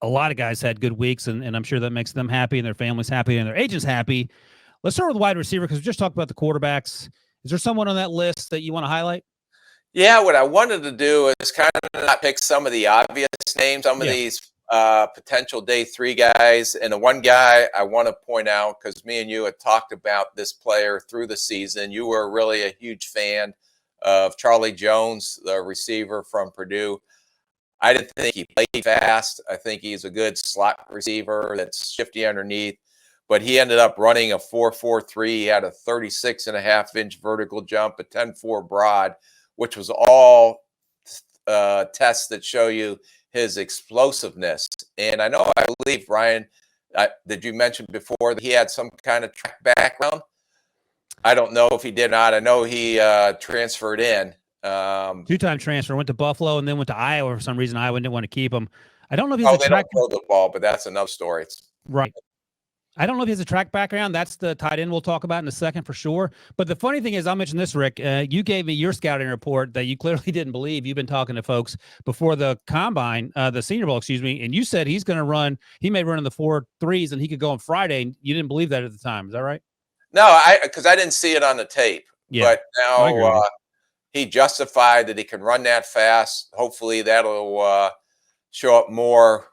a lot of guys had good weeks, and I'm sure that makes them happy and their families happy and their agents happy. Let's start with wide receiver because we just talked about the quarterbacks. Is there someone on that list that you want to highlight? Yeah, what I wanted to do is kind of not pick some of the obvious names, some of these potential day three guys. And the one guy I want to point out, because me and you had talked about this player through the season, you were really a huge fan of Charlie Jones, the receiver from Purdue. I didn't think he played fast. I think he's a good slot receiver that's shifty underneath. But he ended up running a 4.43. He had a 36.5-inch vertical jump, a 10.4 broad, which was all tests that show you his explosiveness. And I believe, Ryan, did you mention before that he had some kind of track background? I don't know if he did not. I know he transferred in. Two-time transfer, went to Buffalo and then went to Iowa for some reason. Iowa didn't want to keep him. I don't know if he's they don't throw the ball, but that's another story. Right. I don't know if he has a track background. That's the tight end we'll talk about in a second for sure. But the funny thing is, I'll mention this, Rick. You gave me your scouting report that you clearly didn't believe. You've been talking to folks before the combine, the Senior Bowl, excuse me, and you said he's going to run. He may run in the 4.3s and he could go on Friday. And you didn't believe that at the time. Is that right? No, because I didn't see it on the tape. Yeah. But now he justified that he can run that fast. Hopefully that'll show up more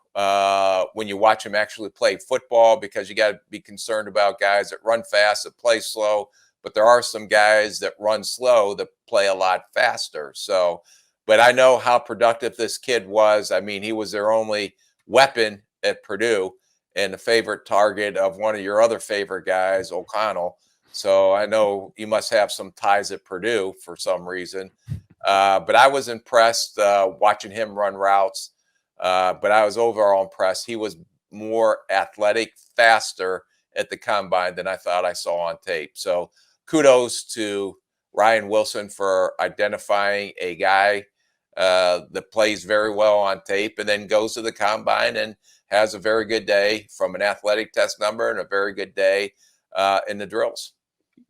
when you watch him actually play football, because you got to be concerned about guys that run fast, that play slow, but there are some guys that run slow that play a lot faster. So, but I know how productive this kid was. I mean, he was their only weapon at Purdue and the favorite target of one of your other favorite guys, O'Connell. So I know you must have some ties at Purdue for some reason. But I was impressed watching him run routes. But I was overall impressed. He was more athletic, faster at the combine than I thought I saw on tape. So kudos to Ryan Wilson for identifying a guy that plays very well on tape and then goes to the combine and has a very good day from an athletic test number and a very good day in the drills.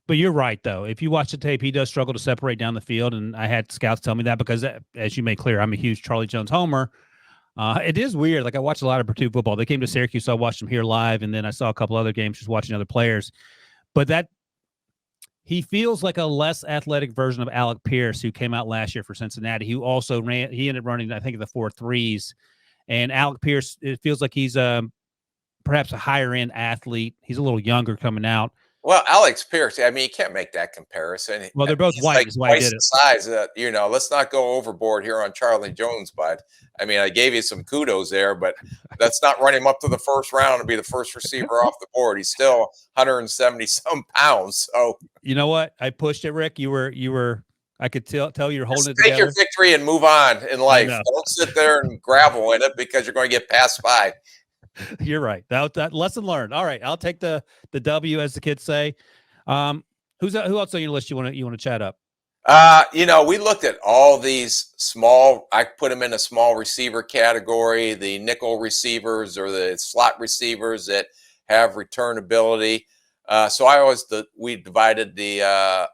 But you're right, though. If you watch the tape, he does struggle to separate down the field. And I had scouts tell me that because, as you made clear, I'm a huge Charlie Jones homer. It is weird. Like, I watched a lot of Purdue football. They came to Syracuse, so I watched them here live, and then I saw a couple other games just watching other players. But that he feels like a less athletic version of Alec Pierce, who came out last year for Cincinnati, who also ran. He ended up running, I think, the 4.3s. And Alec Pierce, it feels like he's perhaps a higher-end athlete. He's a little younger coming out. Well, Alex Pierce, I mean, you can't make that comparison. Well, they're both white. Like twice the size. Let's not go overboard here on Charlie Jones, bud. I mean, I gave you some kudos there, but let's not run him up to the first round and be the first receiver off the board. He's still 170-some pounds. So you know what? I pushed it, Rick. You were. I could tell you're holding it together. Take your victory and move on in life. Don't sit there and gravel in it because you're going to get passed by. You're right. That lesson learned. All right, I'll take the W, as the kids say. Who else on your list you want to chat up? We looked at all these small. I put them in a small receiver category. The nickel receivers or the slot receivers that have return ability. So we divided the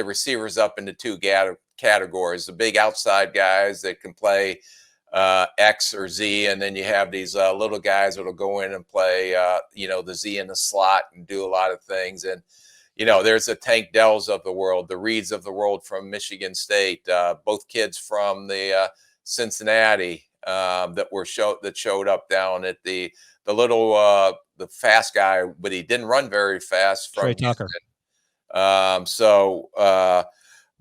receivers up into two categories: the big outside guys that can play X or Z, and then you have these little guys that'll go in and play the Z in the slot and do a lot of things. And there's the Tank Dells of the world, the Reeds of the world from Michigan State, both kids from the Cincinnati that showed up down at the little the fast guy, but he didn't run very fast from Trey Tucker.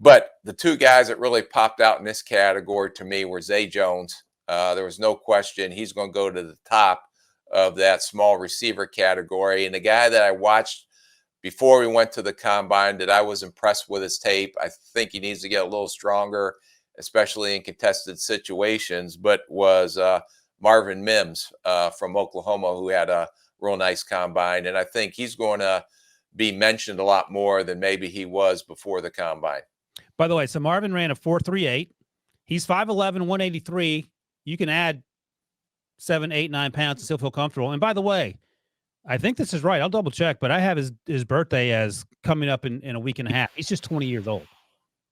But the two guys that really popped out in this category to me were Zay Jones. There was no question he's going to go to the top of that small receiver category. And the guy that I watched before we went to the combine that I was impressed with his tape, I think he needs to get a little stronger, especially in contested situations, but was Marvin Mims from Oklahoma, who had a real nice combine. And I think he's going to be mentioned a lot more than maybe he was before the combine. By the way, so Marvin ran a 4.38. He's 5'11", 183. You can add 7, 8, 9 pounds and still feel comfortable. And by the way, I think this is right. I'll double check, but I have his birthday as coming up in a week and a half. He's just 20 years old.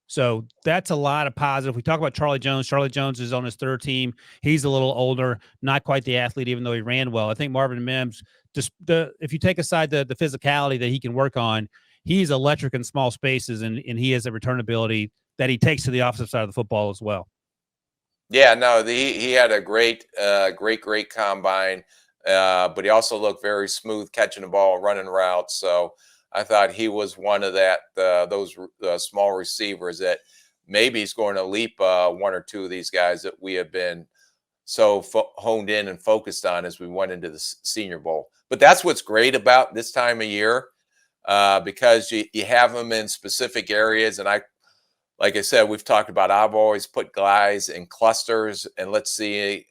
So that's a lot of positive. We talk about Charlie Jones. Charlie Jones is on his third team. He's a little older, not quite the athlete, even though he ran well. I think Marvin Mims, just if you take aside the physicality that he can work on, he's electric in small spaces, and he has a return ability that he takes to the offensive side of the football as well. Yeah, no, he had a great combine, but he also looked very smooth catching the ball, running routes. So I thought he was one of those small receivers that maybe he's going to leap one or two of these guys that we have been so honed in and focused on as we went into the Senior Bowl. But that's what's great about this time of year, because you have them in specific areas. And like I said, we've talked about, I've always put guys in clusters, and let's see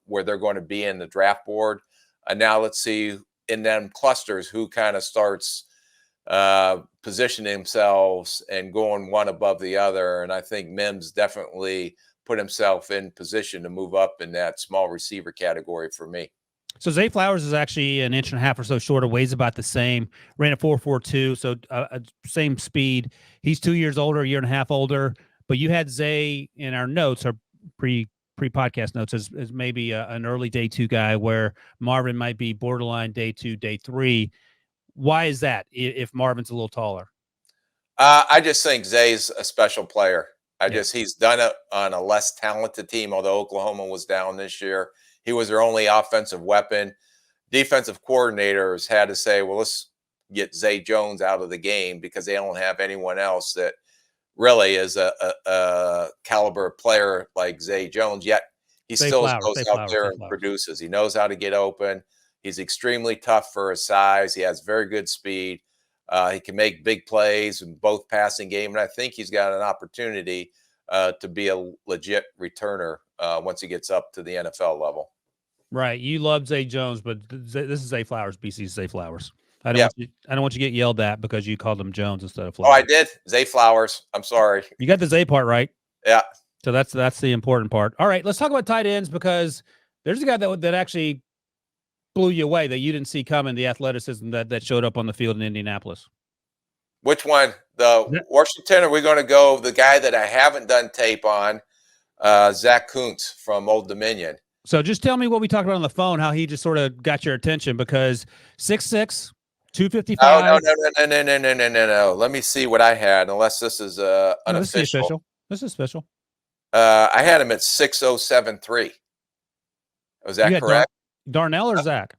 where they're going to be in the draft board. And now let's see in them clusters who kind of starts positioning themselves and going one above the other. And I think Mims definitely put himself in position to move up in that small receiver category for me. So Zay Flowers is actually an inch and a half or so shorter, weighs about the same, ran a 4.42, so same speed. He's 2 years older, a year and a half older. But you had Zay in our notes, our pre-podcast notes, as maybe an early day 2 guy, where Marvin might be borderline day 2, day 3. Why is that? If Marvin's a little taller, I just think Zay's a special player. He's done it on a less talented team. Although Oklahoma was down this year, he was their only offensive weapon. Defensive coordinators had to say, well, let's get Zay Jones out of the game because they don't have anyone else that really is a caliber player like Zay Jones. Yet he still goes out there and produces. He knows how to get open. He's extremely tough for his size. He has very good speed. He can make big plays in both passing game. And I think he's got an opportunity to be a legit returner once he gets up to the NFL level. Right. You love Zay Jones, but this is Zay Flowers. BC's Zay Flowers. I don't want you to get yelled at because you called him Jones instead of Flowers. Oh, I did. Zay Flowers. I'm sorry. You got the Zay part right. Yeah. So that's the important part. All right, let's talk about tight ends, because there's a guy that actually blew you away that you didn't see coming, the athleticism that showed up on the field in Indianapolis. Which one? The Washington, or are we going to go the guy that I haven't done tape on, Zach Kuntz from Old Dominion? So just tell me what we talked about on the phone, how he just sort of got your attention, because 6'6", 255. No. Let me see what I had, unless this is unofficial. This is official. I had him at 6'073". Was that correct? Darnell or Zach?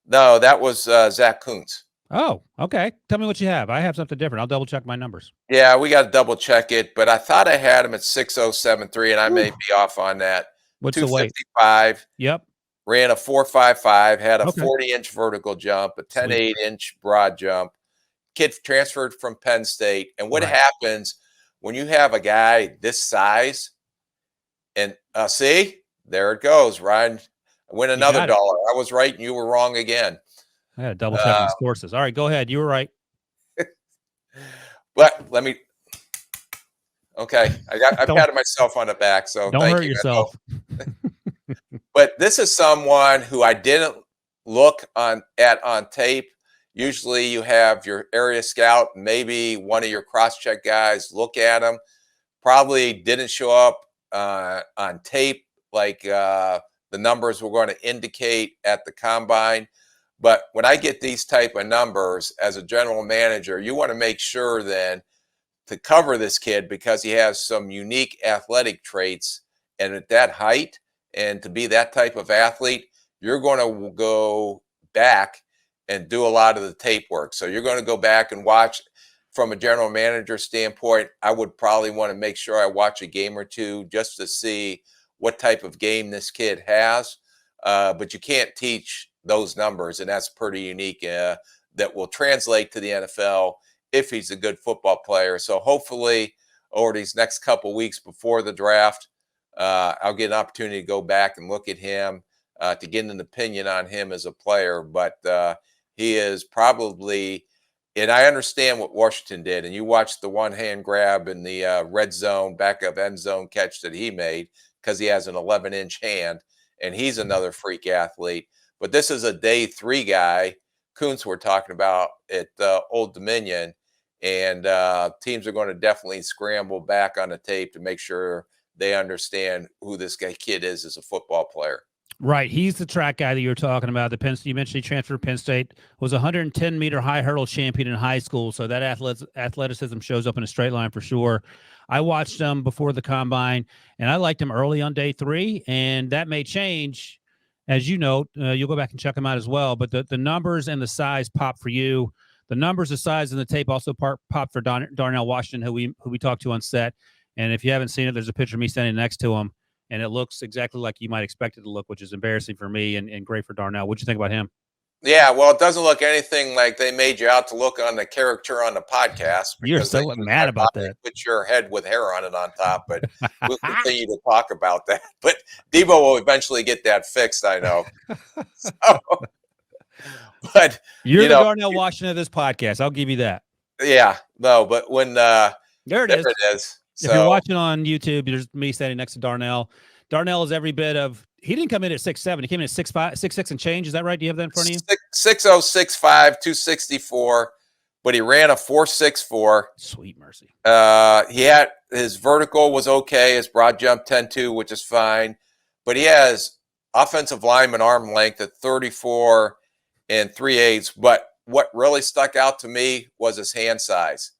No, that was Zach Kuntz. Oh, okay. Tell me what you have. I have something different. I'll double check my numbers. Yeah, we got to double check it, but I thought I had him at 6'073", and I may be off on that. What's the weight? 255. Yep. Ran a 4.55, had a 40-inch vertical jump, a 10.8-inch broad jump. Kid transferred from Penn State. And what happens when you have a guy this size? And see, there it goes, Ryan. Win another $1. I was right and you were wrong again. I had to double check these sources. All right, go ahead. You were right. But let me. Okay, I patted myself on the back, so don't hurt yourself. But this is someone who I didn't look on tape. Usually, you have your area scout, maybe one of your cross-check guys look at him. Probably didn't show up on tape like the numbers were going to indicate at the combine. But when I get these type of numbers as a general manager, you want to make sure then to cover this kid, because he has some unique athletic traits, and at that height and to be that type of athlete, you're going to go back and do a lot of the tape work. So you're going to go back and watch. From a general manager standpoint, I would probably want to make sure I watch a game or two just to see what type of game this kid has. But you can't teach those numbers, and that's pretty unique that will translate to the NFL if he's a good football player. So hopefully over these next couple weeks before the draft, I'll get an opportunity to go back and look at him to get an opinion on him as a player. But he is probably, and I understand what Washington did, and you watched the one-hand grab in the red zone, back of end zone catch that he made, because he has an 11-inch hand, and he's another freak athlete. But this is a day 3 guy, Kuntz, we're talking about at Old Dominion, And teams are going to definitely scramble back on the tape to make sure they understand who this kid is as a football player. Right. He's the track guy that you were talking about. The Penn, you mentioned he transferred to Penn State, was a 110-meter high hurdle champion in high school. So that athleticism shows up in a straight line for sure. I watched him before the combine, and I liked him early on day 3, and that may change. As you know, you'll go back and check him out as well. But the numbers and the size pop for you. The numbers, the size, and the tape also pop for Darnell Washington, who we talked to on set. And if you haven't seen it, there's a picture of me standing next to him. And it looks exactly like you might expect it to look, which is embarrassing for me and great for Darnell. What'd you think about him? Yeah, well, it doesn't look anything like they made you out to look on the character on the podcast. You're so mad about that. Put your head with hair on it on top, but we'll continue to talk about that. But Debo will eventually get that fixed, I know. So, but you're the Darnell Washington of this podcast. I'll give you that. Yeah, no, but when there it is. It is. If you're watching on YouTube, there's me standing next to Darnell. Darnell is every bit of. He didn't come in at 6'7". He came in at 6'5", 6'6" and change. Is that right? Do you have that in front of you? 6'0", 6'5", 264, but he ran a 4.64. Sweet mercy. He had his vertical was okay. His broad jump 10.2, which is fine, but he has offensive lineman arm length at 34 and 3/8. But what really stuck out to me was his hand size.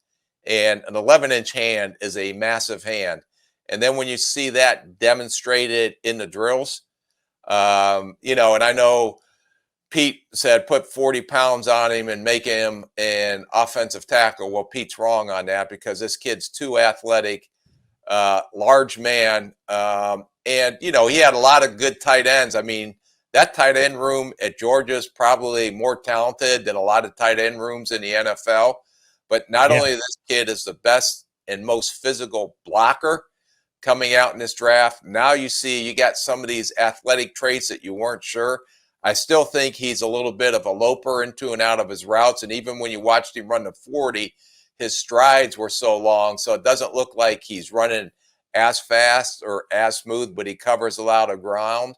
And an 11-inch hand is a massive hand. And then when you see that demonstrated in the drills, and I know Pete said put 40 pounds on him and make him an offensive tackle. Well, Pete's wrong on that because this kid's too athletic, large man. And, he had a lot of good tight ends. I mean, that tight end room at Georgia is probably more talented than a lot of tight end rooms in the NFL. But not only this kid is the best and most physical blocker coming out in this draft, now you got some of these athletic traits that you weren't sure. I still think he's a little bit of a loper into and out of his routes. And even when you watched him run the 40, his strides were so long. So it doesn't look like he's running as fast or as smooth, but he covers a lot of ground.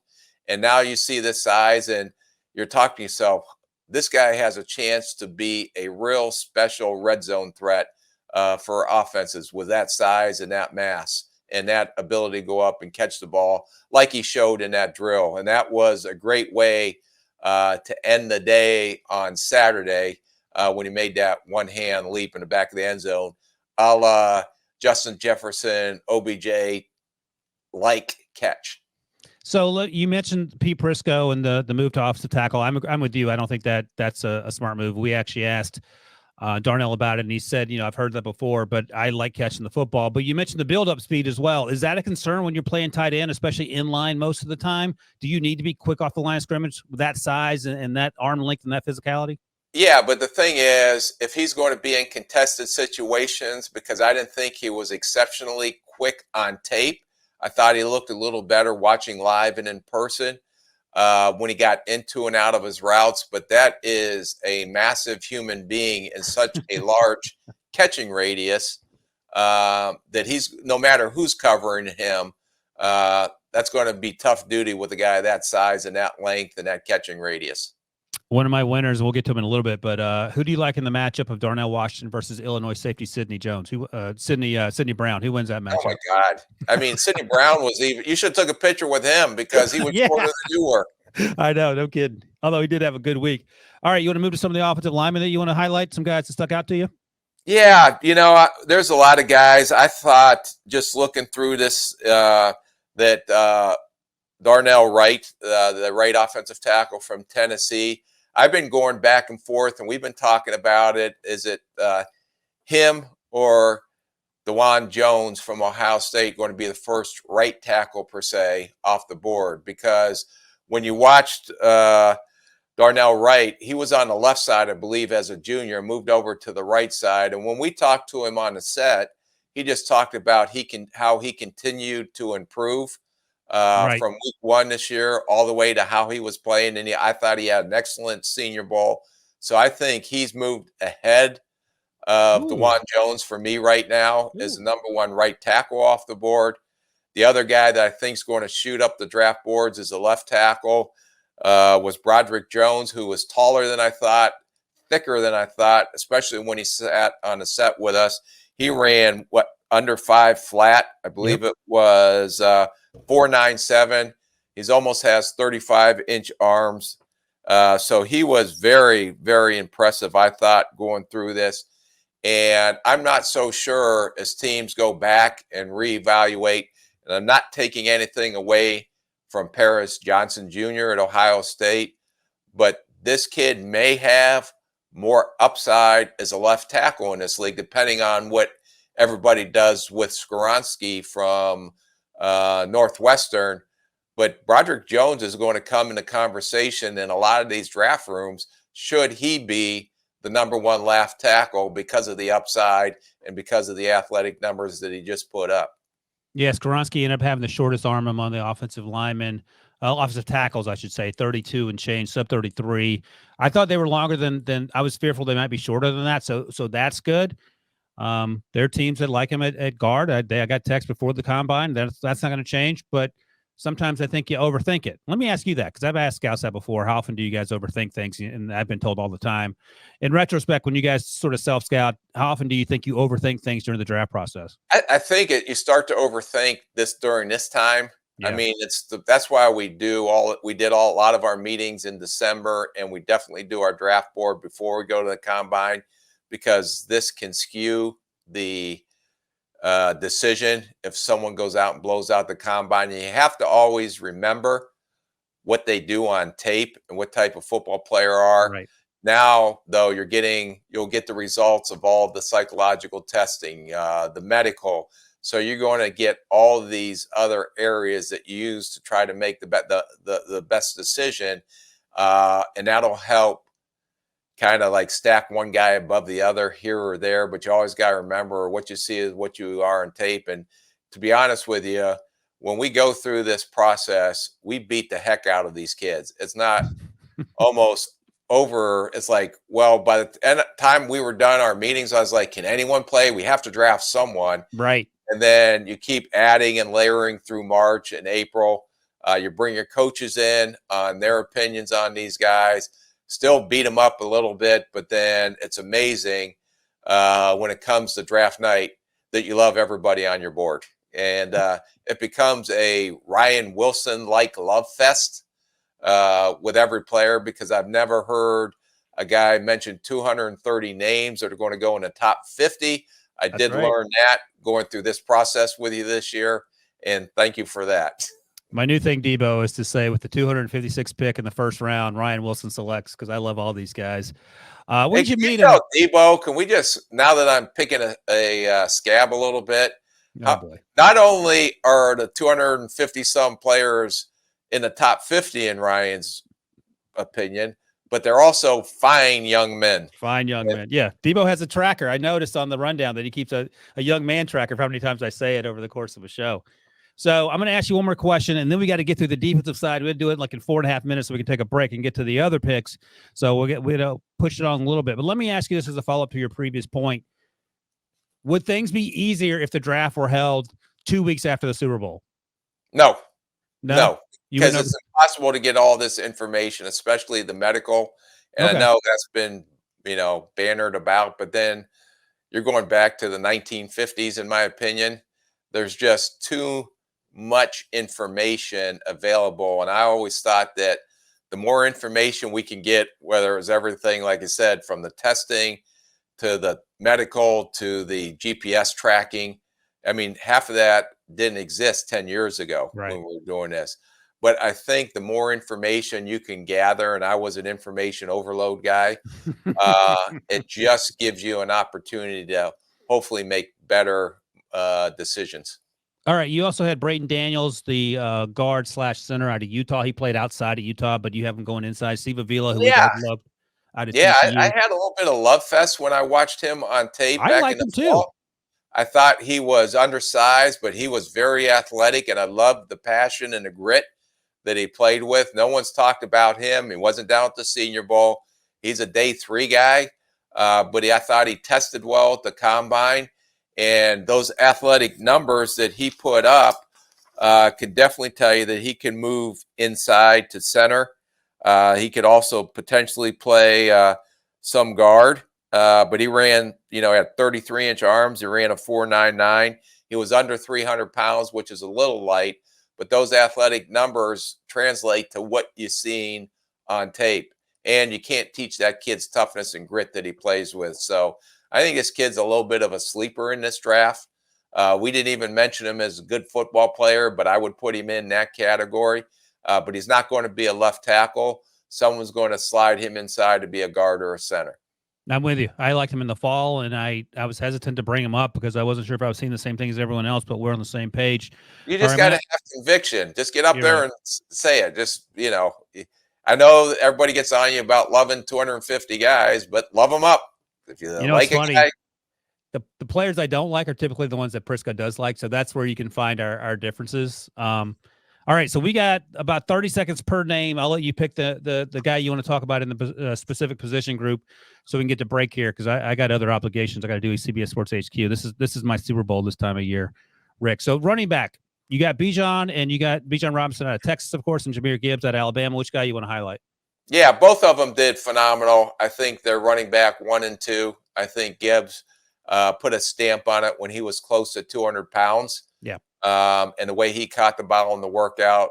And now you see this size and you're talking to yourself, this guy has a chance to be a real special red zone threat for offenses with that size and that mass and that ability to go up and catch the ball like he showed in that drill. And that was a great way to end the day on Saturday when he made that one-hand leap in the back of the end zone, a la Justin Jefferson, OBJ-like catch. So you mentioned Pete Prisco and the move to offensive tackle. I'm with you. I don't think that's a smart move. We actually asked Darnell about it, and he said, I've heard that before, but I like catching the football. But you mentioned the build-up speed as well. Is that a concern when you're playing tight end, especially in line most of the time? Do you need to be quick off the line of scrimmage with that size and that arm length and that physicality? Yeah, but the thing is, if he's going to be in contested situations, because I didn't think he was exceptionally quick on tape, I thought he looked a little better watching live and in person when he got into and out of his routes. But that is a massive human being in such a large catching radius that he's, no matter who's covering him, that's going to be tough duty with a guy that size and that length and that catching radius. One of my winners, we'll get to him in a little bit, but who do you like in the matchup of Darnell Washington versus Illinois safety Sidney Jones? Sidney Brown. Who wins that matchup? Oh my God! I mean, Sidney Brown was even. You should have took a picture with him because he was shorter than you were. I know, no kidding. Although he did have a good week. All right, you want to move to some of the offensive linemen that you want to highlight? Some guys that stuck out to you? Yeah, there's a lot of guys. I thought just looking through this that Darnell Wright, the right offensive tackle from Tennessee. I've been going back and forth, and we've been talking about it. Is it him or DeJuan Jones from Ohio State going to be the first right tackle, per se, off the board? Because when you watched Darnell Wright, he was on the left side, I believe, as a junior, moved over to the right side. And when we talked to him on the set, he just talked about how he continued to improve. From week 1 this year all the way to how he was playing. And I thought he had an excellent Senior Bowl. So I think he's moved ahead of DeJuan Jones for me right now as the number 1 right tackle off the board. The other guy that I think is going to shoot up the draft boards is the left tackle was Broderick Jones, who was taller than I thought, thicker than I thought, especially when he sat on the set with us. He ran under 5 flat. I believe it was 4.97. He's almost has 35-inch arms. So he was very, very impressive, I thought, going through this. And I'm not so sure as teams go back and reevaluate, and I'm not taking anything away from Paris Johnson Jr. at Ohio State, but this kid may have more upside as a left tackle in this league, depending on what everybody does with Skoronski from Northwestern. But Broderick Jones is going to come in the conversation in a lot of these draft rooms, should he be the number 1 left tackle because of the upside and because of the athletic numbers that he just put up. Yeah, Skoronski ended up having the shortest arm among the offensive linemen, offensive tackles, I should say, 32 and change, sub 33. I thought they were longer than I was fearful they might be shorter than that. So that's good. There are teams that like him at guard. I got text before the combine. That's not going to change, but sometimes I think you overthink it. Let me ask you that, because I've asked scouts that before. How often do you guys overthink things? And I've been told all the time. In retrospect, when you guys sort of self-scout, how often do you think you overthink things during the draft process? I think you start to overthink this during this time. Yeah. I mean, that's why we did a lot of our meetings in December, and we definitely do our draft board before we go to the combine, because this can skew the decision if someone goes out and blows out the combine. And you have to always remember what they do on tape and what type of football player are. Right. Now, though, you'll get the results of all the psychological testing, the medical. So you're going to get all of these other areas that you use to try to make the best decision, and that'll help kind of like stack one guy above the other here or there. But you always got to remember, what you see is what you are on tape. And to be honest with you, when we go through this process, we beat the heck out of these kids. It's not almost over. It's like, well, by the time we were done our meetings, I was like, can anyone play? We have to draft someone. Right. And then you keep adding and layering through March and April. You bring your coaches in on their opinions on these guys. Still beat them up a little bit, but then it's amazing when it comes to draft night that you love everybody on your board. And it becomes a Ryan Wilson-like love fest with every player, because I've never heard a guy mention 230 names that are going to go in the top 50. I did learn that going through this process with you this year, and thank you for that. My new thing, Debo, is to say with the 256 pick in the first round, Ryan Wilson selects, because I love all these guys. When did you meet him? Debo, can we just, now that I'm picking a scab a little bit, boy. Not only are the 250-some players in the top 50 in Ryan's opinion, but they're also fine young men. Fine young men. Yeah. Debo has a tracker. I noticed on the rundown that he keeps a young man tracker for how many times I say it over the course of a show. So I'm going to ask you one more question, and then we got to get through the defensive side. We'll do it like in 4.5 minutes so we can take a break and get to the other picks. So we'll push it on a little bit. But let me ask you this as a follow-up to your previous point. Would things be easier if the draft were held 2 weeks after the Super Bowl? No. Because it's impossible to get all this information, especially the medical. And I know that's been, bannered about, but then you're going back to the 1950s, in my opinion. There's just too much information available. And I always thought that the more information we can get, whether it was everything, like I said, from the testing to the medical to the GPS tracking. I mean, half of that didn't exist 10 years ago when we were doing this. But I think the more information you can gather, and I was an information overload guy, it just gives you an opportunity to hopefully make better decisions. All right. You also had Brayden Daniels, the guard/center out of Utah. He played outside of Utah, but you have him going inside. Steve Avila, who we both love. I had a little bit of love fest when I watched him on tape back in the fall. Too. I thought he was undersized, but he was very athletic, and I loved the passion and the grit that he played with. No one's talked about him. He wasn't down at the Senior Bowl. He's a day 3 guy, but I thought he tested well at the combine. And those athletic numbers that he put up could definitely tell you that he can move inside to center. He could also potentially play some guard, but he ran, at 33-inch arms. He ran a 4.99. He was under 300 pounds, which is a little light, but those athletic numbers translate to what you've seen on tape. And you can't teach that kid's toughness and grit that he plays with. So I think this kid's a little bit of a sleeper in this draft. We didn't even mention him as a good football player, but I would put him in that category. But he's not going to be a left tackle. Someone's going to slide him inside to be a guard or a center. I'm with you. I liked him in the fall, and I was hesitant to bring him up because I wasn't sure if I was seeing the same thing as everyone else, but we're on the same page. You just got to have conviction. Just get up there and say it. Just, I know everybody gets on you about loving 250 guys, but love them up. If you like it's funny. Guy, the players I don't like are typically the ones that Prisco does like, so that's where you can find our differences. All right, so we got about 30 seconds per name. I'll let you pick the guy you want to talk about in the specific position group, so we can get to break here because I got other obligations. I got to do CBS Sports HQ. This is my Super Bowl this time of year, Rick. So running back, you got Bijan and you got Bijan Robinson out of Texas, of course, and Jahmyr Gibbs out of Alabama. Which guy you want to highlight? Yeah, both of them did phenomenal. I think they're running back 1 and 2. I think Gibbs put a stamp on it when he was close to 200 pounds. Yeah. And the way he caught the ball in the workout,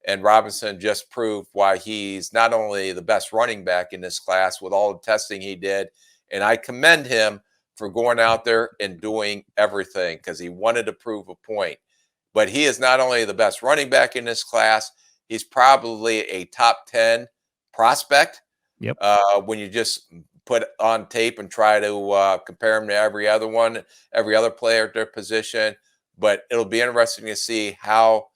and Robinson just proved why he's not only the best running back in this class with all the testing he did, and I commend him for going out there and doing everything because he wanted to prove a point. But he is not only the best running back in this class, he's probably a top 10 prospect. Yep. When you just put on tape and try to compare him to every other player at their position. But it'll be interesting to see how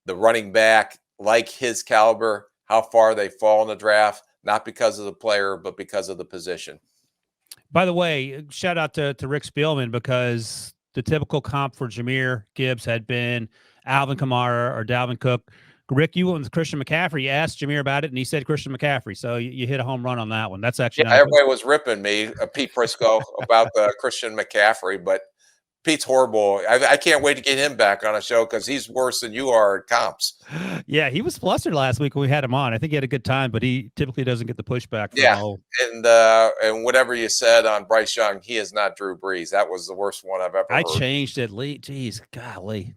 the running back, like his caliber, how far they fall in the draft, not because of the player, but because of the position. By the way, shout out to Rick Spielman, because the typical comp for Jahmyr Gibbs had been Alvin Kamara or Dalvin Cook. Rick, you went with Christian McCaffrey. You asked Jahmyr about it, and he said Christian McCaffrey. So you hit a home run on that one. That's actually everybody was ripping me, Pete Prisco, about Christian McCaffrey, but Pete's horrible. I can't wait to get him back on a show because he's worse than you are at comps. Yeah, he was flustered last week when we had him on. I think he had a good time, but he typically doesn't get the pushback. And whatever you said on Bryce Young, he is not Drew Brees. That was the worst one I've ever heard. I changed it. Jeez, golly.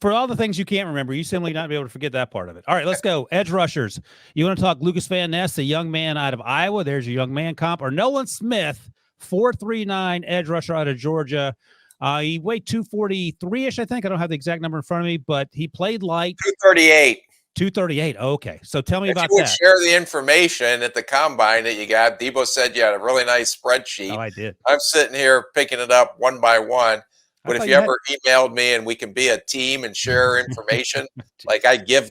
For all the things you can't remember, you simply not be able to forget that part of it. All right, let's go. Edge rushers. You want to talk Lucas Van Ness, a young man out of Iowa? There's your young man comp. Or Nolan Smith, 4.39 edge rusher out of Georgia. He weighed 243-ish, I think. I don't have the exact number in front of me, but he played light. 238. 238. Okay. So tell me about that. If you would that. Share the information at the combine that you got. Debo said you had a really nice spreadsheet. Oh, I did. I'm sitting here picking it up one by one. But if you ever emailed me and we can be a team and share information, like I give,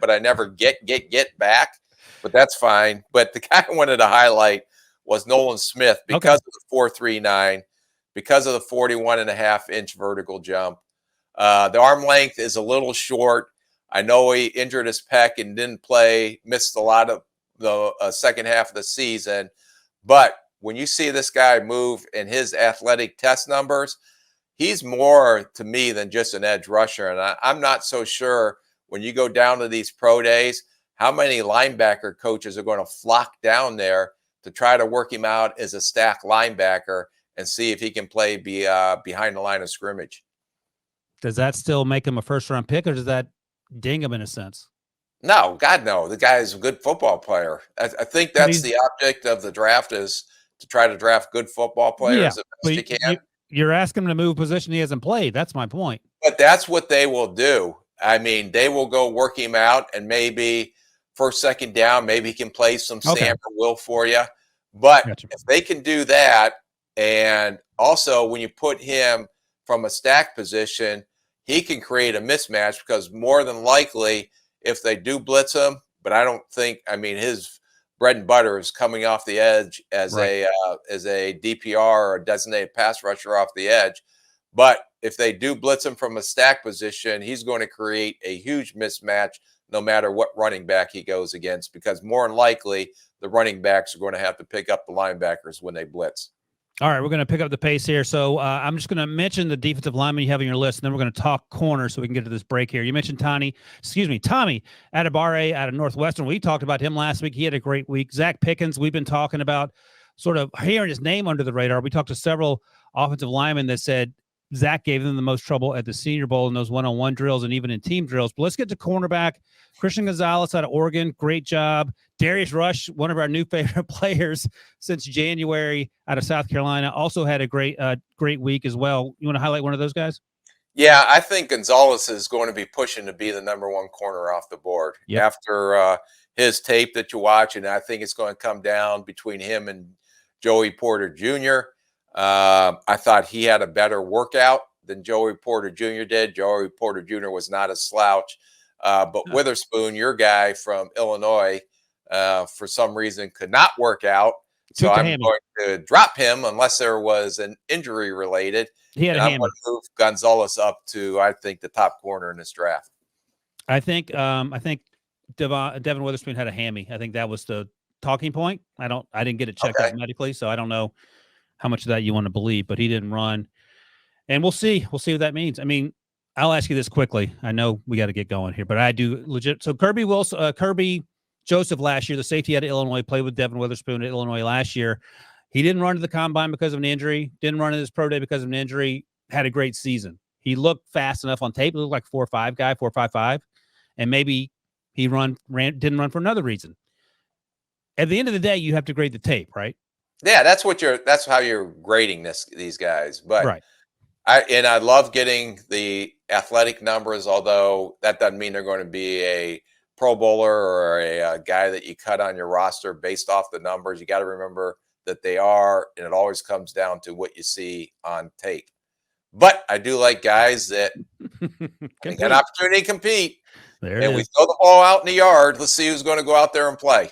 but I never get back. But that's fine. But the guy I wanted to highlight was Nolan Smith because of the 4.39. Because of the 41.5-inch vertical jump. The arm length is a little short. I know he injured his pec and didn't play, missed a lot of the second half of the season. But when you see this guy move in his athletic test numbers, he's more to me than just an edge rusher. And I'm not so sure when you go down to these pro days, how many linebacker coaches are going to flock down there to try to work him out as a stack linebacker and see if he can play behind the line of scrimmage. Does that still make him a first-round pick, or does that ding him in a sense? No, God, no. The guy is a good football player. I think that's the object of the draft, is to try to draft good football players as best you can. You're asking him to move a position he hasn't played. That's my point. But that's what they will do. I mean, they will go work him out, and maybe first, second down, maybe he can play some Sam or Will for you. But if they can do that, and also when you put him from a stack position, he can create a mismatch, because more than likely, if they do blitz him, but I don't think, I mean, his bread and butter is coming off the edge as a DPR or a designated pass rusher off the edge. But if they do blitz him from a stack position, he's going to create a huge mismatch no matter what running back he goes against, because more than likely the running backs are going to have to pick up the linebackers when they blitz. All right, we're going to pick up the pace here. So I'm just going to mention the defensive lineman you have on your list, and then we're going to talk corner so we can get to this break here. You mentioned Tommy Adebare out of Northwestern. We talked about him last week. He had a great week. Zach Pickens, we've been talking about sort of hearing his name under the radar. We talked to several offensive linemen that said Zach gave them the most trouble at the Senior Bowl in those one-on-one drills and even in team drills. But let's get to cornerback. Christian Gonzalez out of Oregon, great job. Darius Rush, one of our new favorite players since January out of South Carolina, also had a great week as well. You want to highlight one of those guys? Yeah, I think Gonzalez is going to be pushing to be the #1 corner off the board after his tape that you watch, and I think it's going to come down between him and Joey Porter Jr. I thought he had a better workout than Joey Porter Jr. did. Joey Porter Jr. was not a slouch, but Witherspoon, your guy from Illinois, for some reason could not work out. So I'm going to drop him unless there was an injury related. He had a hammy. I'm going to move Gonzalez up to, I think, the top corner in this draft. I think Devin Witherspoon had a hammy. I think that was the talking point. I didn't get it checked out medically, so I don't know how much of that you want to believe, but he didn't run. And we'll see. We'll see what that means. I mean, I'll ask you this quickly. I know we got to get going here, but I do legit. So Kirby Joseph last year, the safety out of Illinois, played with Devin Witherspoon at Illinois last year. He didn't run to the combine because of an injury, didn't run to his pro day because of an injury, had a great season. He looked fast enough on tape. He looked like 4.5 guy, 4.55. And maybe he didn't run for another reason. At the end of the day, you have to grade the tape, right? Yeah, that's how you're grading these guys. But right. I love getting the athletic numbers, although that doesn't mean they're going to be a Pro Bowler or a guy that you cut on your roster based off the numbers. You got to remember that they are, and it always comes down to what you see on tape. But I do like guys that get an opportunity to compete. And we throw the ball out in the yard. Let's see who's going to go out there and play.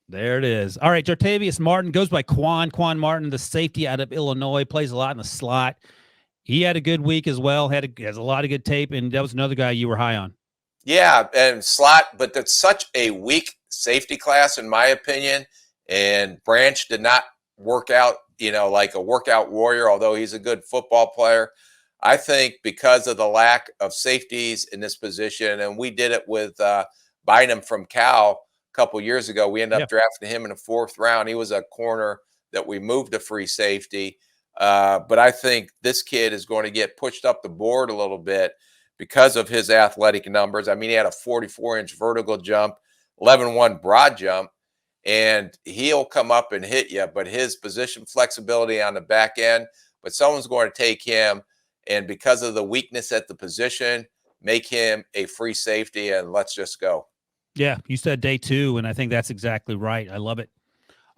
There it is. All right, Jartavius Martin goes by Quan Martin, the safety out of Illinois, plays a lot in the slot. He had a good week as well, has a lot of good tape, and that was another guy you were high on. Yeah, and slot, but that's such a weak safety class, in my opinion. And Branch did not work out, like a workout warrior, although he's a good football player. I think because of the lack of safeties in this position, and we did it with Bynum from Cal a couple years ago. We ended up drafting him in the 4th round. He was a corner that we moved to free safety. But I think this kid is going to get pushed up the board a little bit because of his athletic numbers. I mean, he had a 44-inch vertical jump, 11.1 broad jump, and he'll come up and hit you. But his position flexibility on the back end, but someone's going to take him, and because of the weakness at the position, make him a free safety, and let's just go. Yeah, you said day 2, and I think that's exactly right. I love it.